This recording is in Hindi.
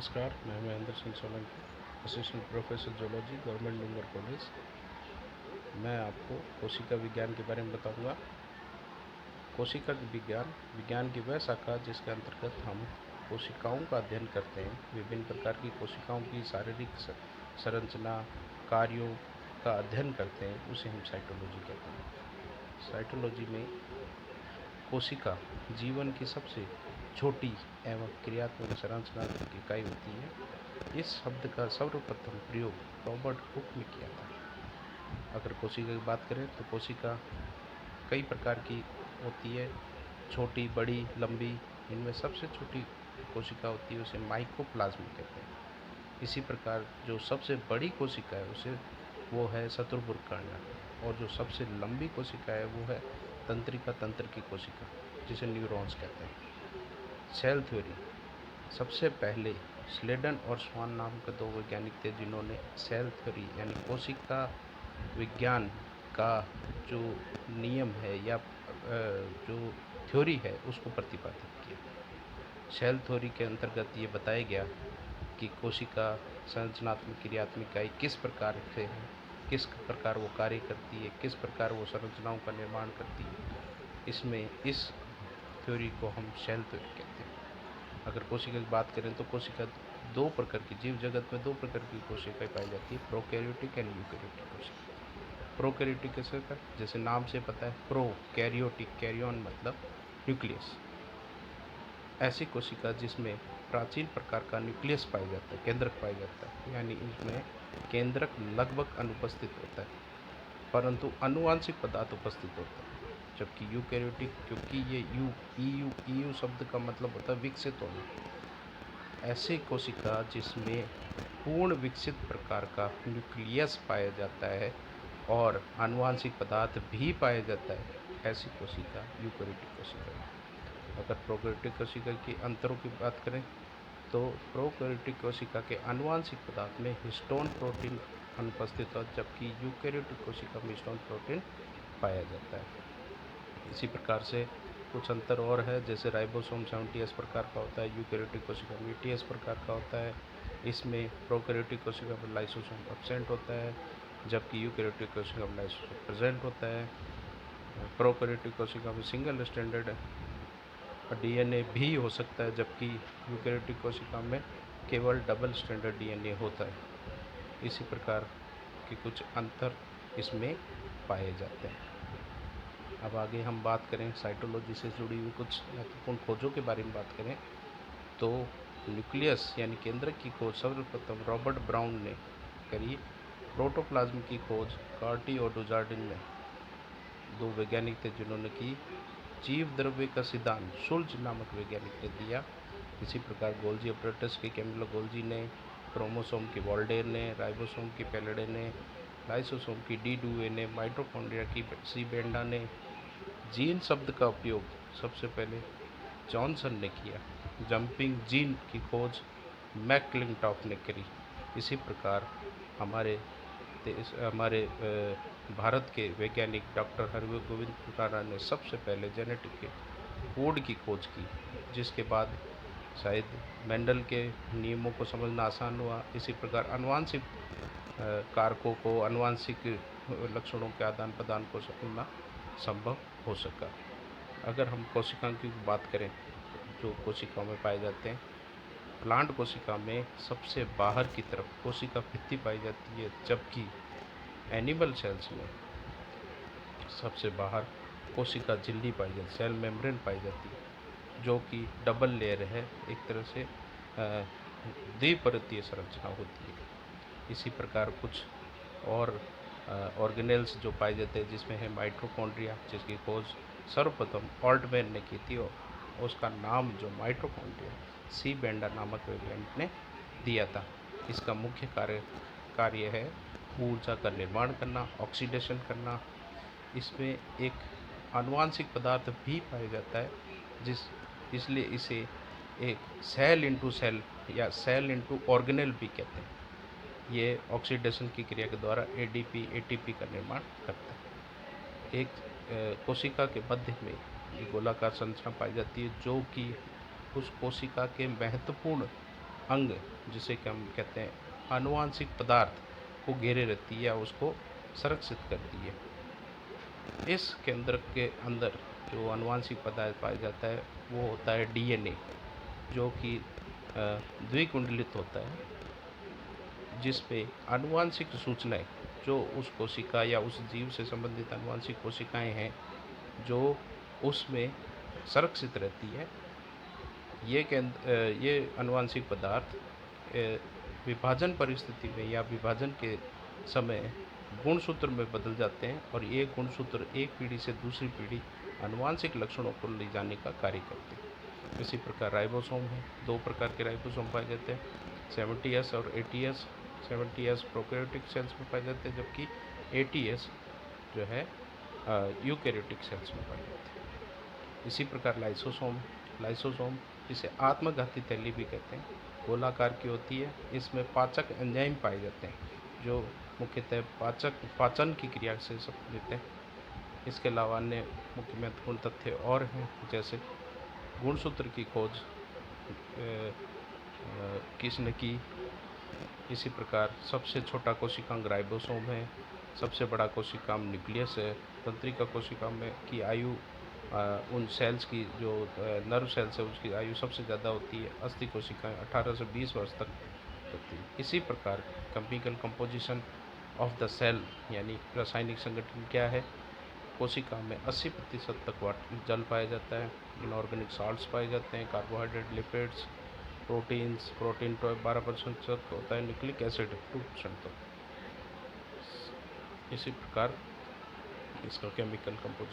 नमस्कार, मैं Mahendra Singh Solanki, assistant professor zoology, government Dungar college. मैं आपको कोशिका विज्ञान के बारे में बताऊंगा। कोशिका विज्ञान विज्ञान की वह शाखा जिसके अंतर्गत हम कोशिकाओं का अध्ययन करते हैं। विभिन्न प्रकार की कोशिकाओं की शारीरिक संरचना, कार्यों का अध्ययन करते हैं, उसे हम साइटोलॉजी कहते हैं। साइटोलॉजी में कोशिका जीवन की सबसे छोटी एवं क्रियात्मक संरचनात्मक इकाई होती है। इस शब्द का सर्वप्रथम प्रयोग रॉबर्ट हुक ने किया था। अगर कोशिका की बात करें तो कोशिका कई प्रकार की होती है, छोटी, बड़ी, लंबी। इनमें सबसे छोटी कोशिका होती है, उसे माइकोप्लाज्म कहते हैं। इसी प्रकार जो सबसे बड़ी कोशिका है उसे वो है शत्रुपुर कर्ण, और जो सबसे लंबी कोशिका है वो है तंत्रिका तंत्र की कोशिका, जिसे न्यूरॉन्स कहते हैं। सेल थ्योरी, सबसे पहले स्लेडन और स्वान नाम के दो वैज्ञानिक थे जिन्होंने सेल थ्योरी यानी कोशिका विज्ञान का जो नियम है या जो थ्योरी है उसको प्रतिपादित किया। सेल थ्योरी के अंतर्गत ये बताया गया कि कोशिका संरचनात्मक क्रियात्मक इकाई किस प्रकार से है, किस प्रकार वो कार्य करती है, किस प्रकार वो संरचनाओं का निर्माण करती है। इसमें इस थ्योरी को हम सेल थ्योरी कहते हैं। अगर कोशिका की बात करें तो कोशिका दो प्रकार की, जीव जगत में दो प्रकार की कोशिकाएं पाई जाती है, प्रोकैरियोटिक एंड यूकैरियोटिक कोशिका। प्रोकैरियोटिक कोशिका जैसे नाम से पता है, प्रो कैरियोटिक, कैरियन मतलब न्यूक्लियस। ऐसी कोशिका जिसमें प्राचीन प्रकार का न्यूक्लियस पाया जाता है, केंद्रक पाया जाता है, यानी इसमें केंद्रक लगभग अनुपस्थित होता है परंतु आनुवांशिक पदार्थ उपस्थित होता है। जबकि यूकैरियोटिक, क्योंकि ये यू शब्द का मतलब होता है विकसित होना, ऐसी कोशिका जिसमें पूर्ण विकसित प्रकार का न्यूक्लियस पाया जाता है और आनुवांशिक पदार्थ भी पाया जाता है, ऐसी कोशिका यूकैरियोटिक कोशिका है। अगर प्रोकैरियोटिक कोशिका की अंतरों की बात करें तो प्रोकैरियोटिक कोशिका के आनुवांशिक पदार्थ में हिस्टोन प्रोटीन अनुपस्थित हो, जबकि यूकैरियोटिक कोशिका में हिस्टोन प्रोटीन पाया जाता है। इसी प्रकार से कुछ अंतर और है, जैसे राइबोसोम 70S प्रकार का होता है, यूकैरियोटिक कोशिका में 80S प्रकार का होता है। इसमें प्रोकैरियोटिक कोशिका में लाइसोसोम एब्सेंट होता है, जबकि यूकैरियोटिक कोशिका में लाइसोसोम प्रेजेंट होता है। प्रोकैरियोटिक कोशिका में सिंगल स्टैंडर्ड डीएनए भी हो सकता है, जबकि यूकैरियोटिक कोशिका में केवल डबल स्टैंडर्ड डीएनए होता है। इसी प्रकार के कुछ अंतर इसमें पाए जाते हैं। अब आगे हम बात करें साइटोलॉजी से जुड़ी हुई कुछ महत्वपूर्ण खोजों के बारे में बात करें तो न्यूक्लियस यानी केंद्रक की खोज सर्वप्रथम रॉबर्ट ब्राउन ने करी। प्रोटोप्लाज्म की खोज कार्टी और डुजार्डिन ने, दो वैज्ञानिक थे जिन्होंने की। जीव द्रव्य का सिद्धांत शुल्ज नामक वैज्ञानिक ने दिया। इसी प्रकार गोल्जी अपरेटस की कैमिलो गोल्जी ने, क्रोमोसोम की वॉल्डेर ने, राइबोसोम की पेलेडे ने, लाइसोसोम की डी डुए ने, माइटोकॉन्ड्रिया की सी बेंडा ने। जीन शब्द का उपयोग सबसे पहले जॉनसन ने किया। जंपिंग जीन की खोज मैकक्लिंटॉफ ने करी। इसी प्रकार हमारे भारत के वैज्ञानिक डॉक्टर हरगोविंद खुराना ने सबसे पहले जेनेटिक के कोड की खोज की, जिसके बाद शायद मेंडल के नियमों को समझना आसान हुआ। इसी प्रकार आनुवांशिक कारकों को, आनुवांशिक लक्षणों के आदान प्रदान को समझना संभव हो सका। अगर हम कोशिकाओं की बात करें जो कोशिकाओं में पाए जाते हैं, प्लांट कोशिका में सबसे बाहर की तरफ कोशिका भित्ति पाई जाती है, जबकि एनिमल सेल्स में सबसे बाहर कोशिका झिल्ली पाई जाती है, सेल मेम्ब्रेन पाई जाती है, जो कि डबल लेयर है, एक तरह से द्विपरतीय संरचना होती है। इसी प्रकार कुछ और ऑर्गेनेल्स जो पाए जाते हैं, जिसमें है माइटोकॉन्ड्रिया, जिसकी खोज सर्वप्रथम ऑल्टमैन ने की थी और उसका नाम जो माइटोकॉन्ड्रिया सी बेंडा नामक वैज्ञानिक ने दिया था। इसका मुख्य कार्य है ऊर्जा का निर्माण करना, ऑक्सीडेशन करना। इसमें एक आनुवांशिक पदार्थ भी पाया जाता है, इसलिए इसे एक सेल इंटू सेल या सेल इंटू ऑर्गेनेल भी कहते हैं। ये ऑक्सीडेशन की क्रिया के द्वारा एडीपी एटीपी का निर्माण करता है। एक कोशिका के मध्य में एक गोलाकार संरचना पाई जाती है, जो कि उस कोशिका के महत्वपूर्ण अंग जिसे कि हम कहते हैं आनुवांशिक पदार्थ को घेरे रहती है या उसको संरक्षित करती है। इस केंद्र के अंदर जो आनुवांशिक पदार्थ पाया जाता है वो होता है डीएनए, जो कि द्विकुंडलित होता है, जिस पे आनुवांशिक सूचनाएं जो उस कोशिका या उस जीव से संबंधित आनुवांशिक कोशिकाएं हैं जो उसमें संरक्षित रहती है। ये आनुवांशिक पदार्थ विभाजन परिस्थिति में या विभाजन के समय गुणसूत्र में बदल जाते हैं और ये गुणसूत्र एक पीढ़ी से दूसरी पीढ़ी आनुवांशिक लक्षणों को ले जाने का कार्य करते हैं। इसी प्रकार राइबोसोम है, 2 प्रकार के राइबोसोम पाए जाते हैं, 70S और 80S। 70S प्रोकैरियोटिक सेल्स में पाए जाते हैं, जबकि 80S जो है यूकैरियोटिक सेल्स में पाए जाते हैं। इसी प्रकार लाइसोसोम जिसे आत्मघाती थैली भी कहते हैं, गोलाकार की होती है। इसमें पाचक एंजाइम पाए जाते हैं जो मुख्यतः पाचन की क्रिया से संबंधित हैं। इसके अलावा अन्य मुख्य महत्वपूर्ण तथ्य और हैं, जैसे गुणसूत्र की खोज किसने की। इसी प्रकार सबसे छोटा कोशिकांग राइबोसोम है, सबसे बड़ा कोशिकांग न्यूक्लियस है। तंत्रिका कोशिकाओं में की आयु उन सेल्स की जो नर्व सेल्स है उसकी आयु सबसे ज़्यादा होती है। अस्थि कोशिकाएं 18 से 20 वर्ष तक होती है। इसी प्रकार chemical composition of the cell यानी रासायनिक संगठन क्या है, कोशिका में 80% तक जल पाया जाता है, इनऑर्गेनिक साल्ट्स पाए जाते हैं, कार्बोहाइड्रेट, लिपिड्स, प्रोटीन तो 12% तक होता है, न्यूक्लिक एसिड 2% तक। इसी प्रकार इसका केमिकल कंपोजिशन